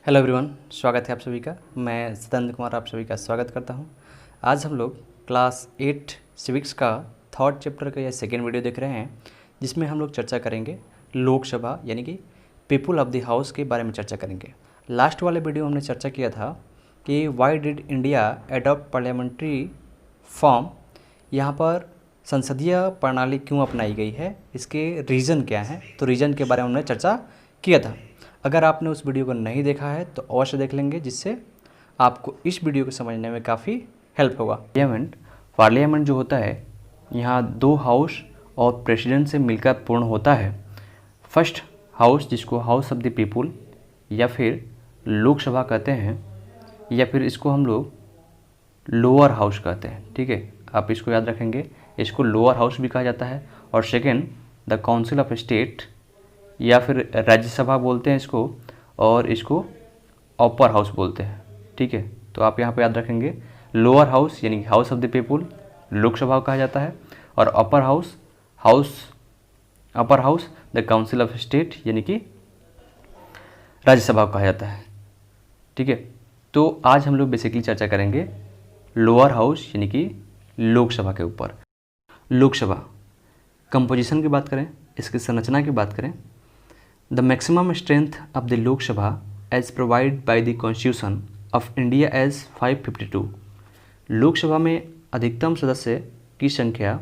Hello everyone, स्वागत है आप सभी का। मैं सत्येंद्र कुमार आप सभी का स्वागत करता हूं। आज हम लोग क्लास 8 सिविक्स का थर्ड चैप्टर का यह सेकेंड वीडियो देख रहे हैं, जिसमें हम लोग चर्चा करेंगे लोकसभा यानी कि पीपुल ऑफ द हाउस के बारे में चर्चा करेंगे। लास्ट वाले वीडियो में हमने चर्चा किया था कि why did India adopt parliamentary form, यहाँ पर संसदीय प्रणाली क्यों अपनाई गई है, इसके रीज़न क्या हैं, तो रीज़न के बारे में हमने चर्चा किया था। अगर आपने उस वीडियो को नहीं देखा है तो अवश्य देख लेंगे, जिससे आपको इस वीडियो को समझने में काफ़ी हेल्प होगा। पार्लियामेंट जो होता है, यहाँ दो हाउस और प्रेसिडेंट से मिलकर पूर्ण होता है। फर्स्ट हाउस, जिसको हाउस ऑफ द पीपुल या फिर लोकसभा कहते हैं, या फिर इसको हम लोग लोअर हाउस कहते हैं। ठीक है, आप इसको याद रखेंगे, इसको लोअर हाउस भी कहा जाता है। और second the council of state या फिर राज्यसभा बोलते हैं इसको, और इसको अपर हाउस बोलते हैं। ठीक है, तो आप यहाँ पे याद रखेंगे लोअर हाउस यानी house of the people Lok Sabha कहा जाता है, और upper house the council of state यानी कि राज्यसभा कहा जाता है। ठीक है, तो आज हम लोग बेसिकली चर्चा करेंगे लोअर हाउस यानी कि लोकसभा के ऊपर। लोकसभा कंपोजिशन की बात करें, इसकी संरचना की बात करें, the maximum strength of the Lok Sabha as provide by the constitution of India as 552। Lok Sabha में अधिकतम सदस्य की संख्या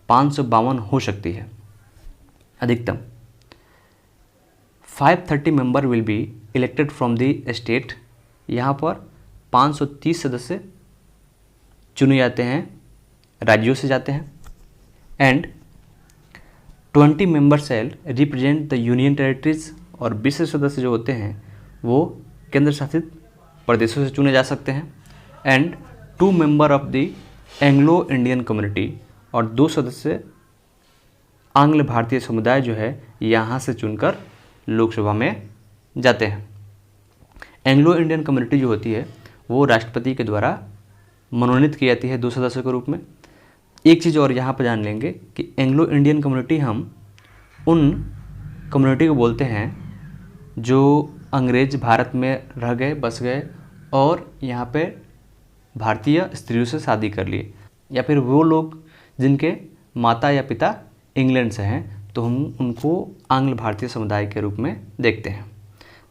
552 हो सकती है। अधिकतम 530 member will be elected from the state. यहाँ पर 530 सदस्य चुने जाते हैं, राज्यों से जाते हैं। And 20 member shall represent the union territories, और 20 सदस्य जो होते हैं वो केंद्र शासित प्रदेशों से चुने जा सकते हैं। And 2 member of the Anglo Indian community, और 2 सदस्य आंग्ल भारतीय समुदाय जो है यहाँ से चुनकर लोकसभा में जाते हैं। एंग्लो इंडियन कम्युनिटी जो होती है वो राष्ट्रपति के द्वारा मनोनीत की जाती है 2 सदस्यों के रूप में। एक चीज़ और यहाँ पर जान लेंगे कि एंग्लो इंडियन कम्युनिटी हम उन कम्युनिटी को बोलते हैं जो अंग्रेज भारत में रह गए, बस गए, और यहाँ पे भारतीय स्त्रियों से शादी कर लिए, या फिर वो लोग जिनके माता या पिता इंग्लैंड से हैं, तो हम उनको आंग्ल भारतीय समुदाय के रूप में देखते हैं।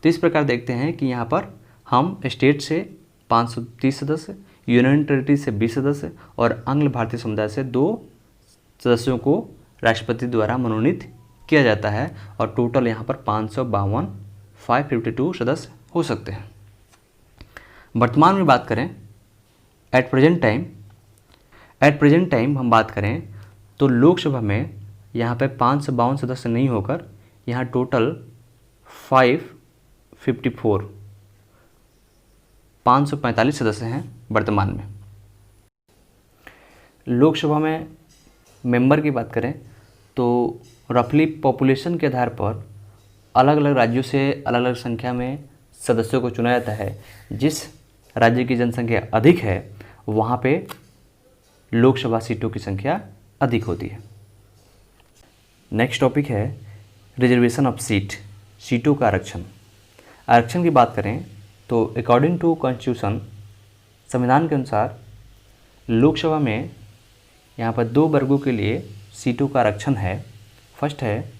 तो इस प्रकार देखते हैं कि यहाँ पर हम स्टेट से 530 सदस्य, यूनियन टेरिटरी से 20 सदस्य और आंग्ल भारतीय समुदाय से 2 सदस्यों को राष्ट्रपति द्वारा मनोनीत किया जाता है, और टोटल यहाँ पर 552 सदस्य हो सकते हैं। वर्तमान में बात करें, एट प्रेजेंट टाइम हम बात करें तो लोकसभा में यहाँ पे 552 सदस्य नहीं होकर यहाँ टोटल 545 सदस्य हैं वर्तमान में। लोकसभा में मेंबर की बात करें तो रफली पॉपुलेशन के आधार पर अलग अलग राज्यों से अलग अलग संख्या में सदस्यों को चुना जाता है। जिस राज्य की जनसंख्या अधिक है वहाँ पे लोकसभा सीटों की संख्या अधिक होती है। नेक्स्ट टॉपिक है रिजर्वेशन ऑफ सीटों का आरक्षण। आरक्षण की बात करें तो अकॉर्डिंग टू कॉन्स्टिट्यूशन, संविधान के अनुसार लोकसभा में यहाँ पर 2 वर्गों के लिए सीटों का आरक्षण है। फर्स्ट है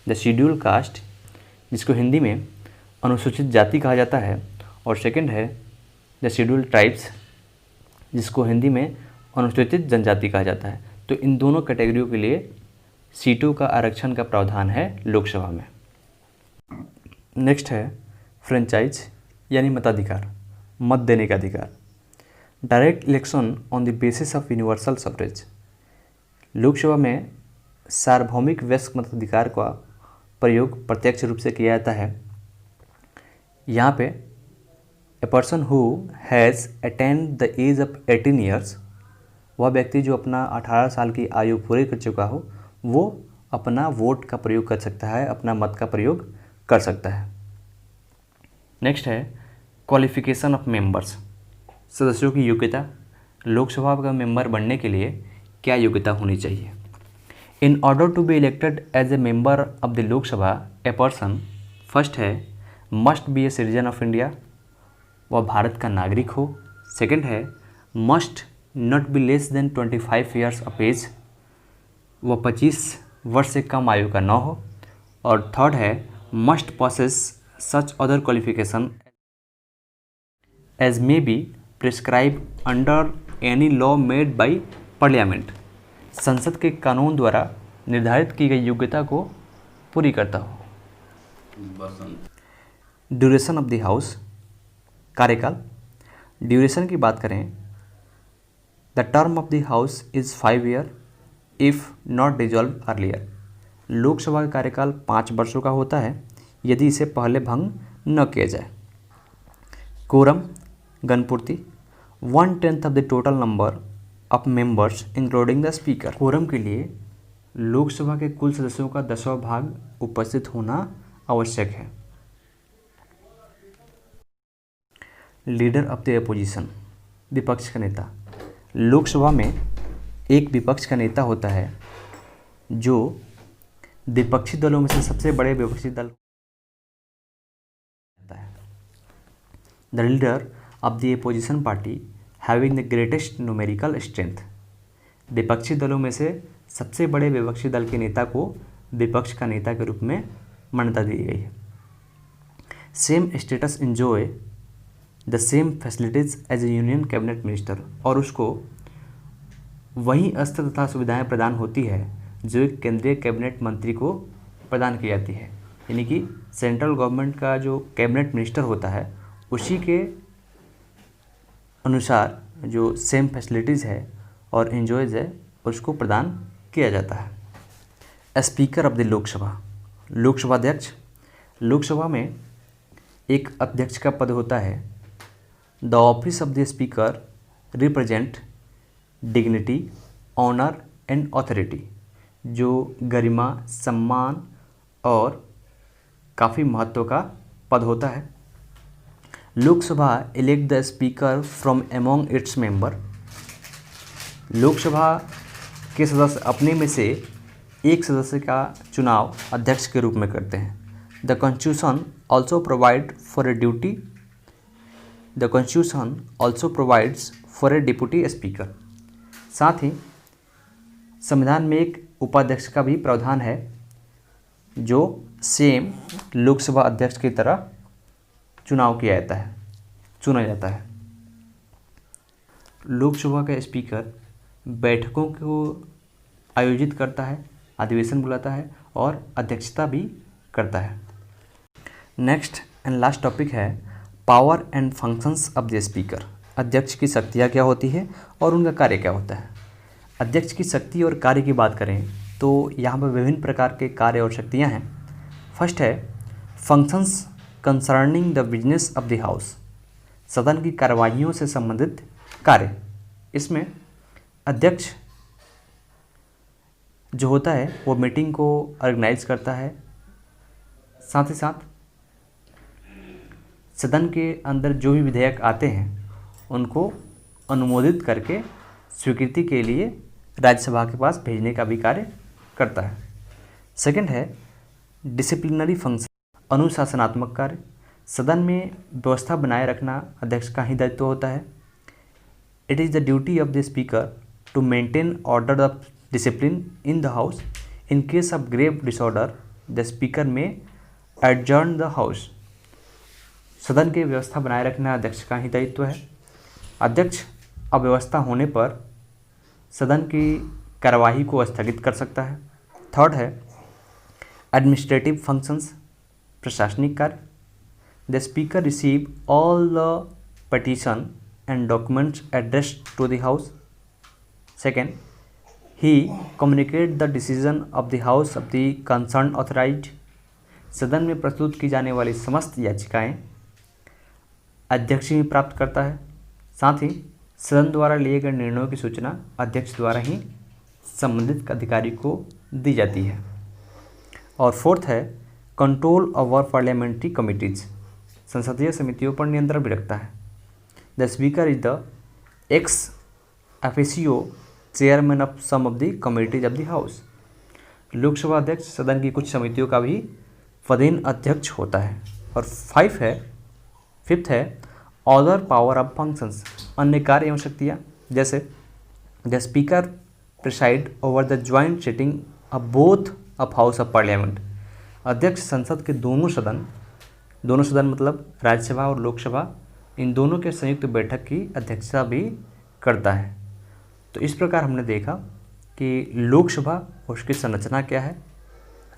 द शेड्यूल कास्ट, जिसको हिंदी में अनुसूचित जाति कहा जाता है, और सेकंड है द शेड्यूल ट्राइब्स, जिसको हिंदी में अनुसूचित जनजाति कहा जाता है। तो इन दोनों कैटेगरियों के लिए सीटों का आरक्षण का प्रावधान है लोकसभा में। नेक्स्ट है फ्रेंचाइज यानी मताधिकार, मत देने का अधिकार। Direct election on the basis of universal suffrage. Lok Sabha में सार्वभौमिक वयस्क मताधिकार का प्रयोग प्रत्यक्ष रूप से किया जाता है। यहाँ पे a person who has attend the age of 18 years, वह व्यक्ति जो अपना 18 साल की आयु पूरी कर चुका हो, वो अपना वोट का प्रयोग कर सकता है, अपना मत का प्रयोग कर सकता है। नेक्स्ट है क्वालिफिकेशन ऑफ मेंबर्स, सदस्यों की योग्यता। लोकसभा का मेंबर बनने के लिए क्या योग्यता होनी चाहिए। In order to be elected as a member of the Lok Sabha, a person, first he must be a citizen of India, वह भारत का नागरिक हो। Second he must not be less than 25 years of age, वह 25 वर्ष से कम आयु का न हो। और थर्ड है must possess such other qualification as may be prescribed under any law made by parliament, संसद के कानून द्वारा निर्धारित की गई योग्यता को पूरी करता हो। ड्यूरेशन ऑफ द हाउस, कार्यकाल। ड्यूरेशन की बात करें, the term of the house is 5 year if not dissolve earlier. Lok Sabha का कार्यकाल 5 वर्षों का होता है यदि इसे पहले भंग न किया जाए। कोरम, गणपूर्ति। 1/10 of the total number of members including the speaker. Quorum के लिए लोकसभा के कुल सदस्यों का 10वां भाग उपस्थित होना आवश्यक है। लीडर ऑफ द अपोजिशन, विपक्ष का नेता। लोकसभा में एक विपक्ष का नेता होता है जो विपक्षी दलों में से सबसे बड़े विपक्षी दल होता है। The leader of the opposition party having the greatest numerical strength. विपक्षी दलों में से सबसे बड़े विपक्षी दल के नेता को विपक्ष का नेता के रूप में मान्यता दी गई है। Same status enjoy the same facilities as a union cabinet minister, और उसको वही अस्त्र तथा सुविधाएं प्रदान होती है जो एक केंद्रीय कैबिनेट मंत्री को प्रदान की जाती है। यानी कि सेंट्रल गवर्नमेंट का जो कैबिनेट मिनिस्टर होता है उसी के अनुसार जो सेम फैसिलिटीज़ है और एंजॉयज है उसको प्रदान किया जाता है। Speaker of the Lok Sabha, Lok Sabha अध्यक्ष। लोकसभा में एक अध्यक्ष का पद होता है। The office of the speaker represent dignity, honour and authority, जो गरिमा, सम्मान और काफ़ी महत्व का पद होता है। Lok Sabha elect the speaker from among its member. Lok Sabha के सदस्य अपने में से एक सदस्य का चुनाव अध्यक्ष के रूप में करते हैं। The constitution also provide for a duty, the constitution also provides for a deputy speaker. साथ ही संविधान में एक उपाध्यक्ष का भी प्रावधान है जो सेम लोकसभा अध्यक्ष की तरह चुना जाता है। लोकसभा का स्पीकर बैठकों को आयोजित करता है, अधिवेशन बुलाता है और अध्यक्षता भी करता है। नेक्स्ट एंड लास्ट टॉपिक है power and functions of the speaker. अध्यक्ष की शक्तियाँ क्या होती है और उनका कार्य क्या होता है। अध्यक्ष की शक्ति और कार्य की बात करें तो यहाँ पर विभिन्न प्रकार के कार्य और शक्तियाँ हैं। फर्स्ट है functions concerning the business of the house, सदन की कार्रवाइयों से संबंधित कार्य। इसमें अध्यक्ष जो होता है वो मीटिंग को ऑर्गेनाइज करता है, साथ ही साथ सदन के अंदर जो भी विधेयक आते हैं उनको अनुमोदित करके स्वीकृति के लिए राज्यसभा के पास भेजने का भी कार्य करता है। सेकंड है डिसिप्लिनरी फंक्शन, अनुशासनात्मक कार्य। सदन में व्यवस्था बनाए रखना अध्यक्ष का ही दायित्व होता है। It is the duty of the speaker to maintain order of discipline in the house. In case of grave disorder the speaker may adjourn the house. सदन की व्यवस्था बनाए रखना अध्यक्ष का ही दायित्व है। अध्यक्ष अव्यवस्था होने पर सदन की कार्यवाही को स्थगित कर सकता है। थर्ड है एडमिनिस्ट्रेटिव फंक्शंस, प्रशासनिक कार्य। The speaker receive all the petition and documents addressed to the house. Second, he communicate the decision of the house of the concern authorised. सदन में प्रस्तुत की जाने वाली समस्त याचिकाएं अध्यक्ष ही प्राप्त करता है। साथ ही सदन द्वारा लिए गए निर्णयों की सूचना अध्यक्ष द्वारा ही संबंधित अधिकारी को दी जाती है। और फोर्थ है कंट्रोल ओवर पार्लियामेंट्री कमिटीज, संसदीय समितियों पर नियंत्रण भी रखता है। The speaker is the ex officio chairman of some of the committees of the house. Lok Sabha अध्यक्ष सदन की कुछ समितियों का भी पदेन अध्यक्ष होता है। और फिफ्थ है अदर पावर ऑफ फंक्शंस, अन्य कार्य एवं शक्तियाँ, जैसे the speaker preside over the joint sitting of both of house of parliament, अध्यक्ष संसद के दोनों सदन मतलब राज्यसभा और लोकसभा, इन दोनों के संयुक्त बैठक की अध्यक्षता भी करता है। तो इस प्रकार हमने देखा कि लोकसभा और उसकी संरचना क्या है,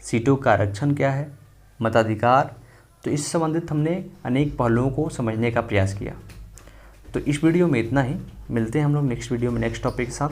सीटों का आरक्षण क्या है, मताधिकार, तो इस संबंधित हमने अनेक पहलुओं को समझने का प्रयास किया। तो इस वीडियो में इतना ही, मिलते हैं हम लोग नेक्स्ट वीडियो में नेक्स्ट टॉपिक के साथ।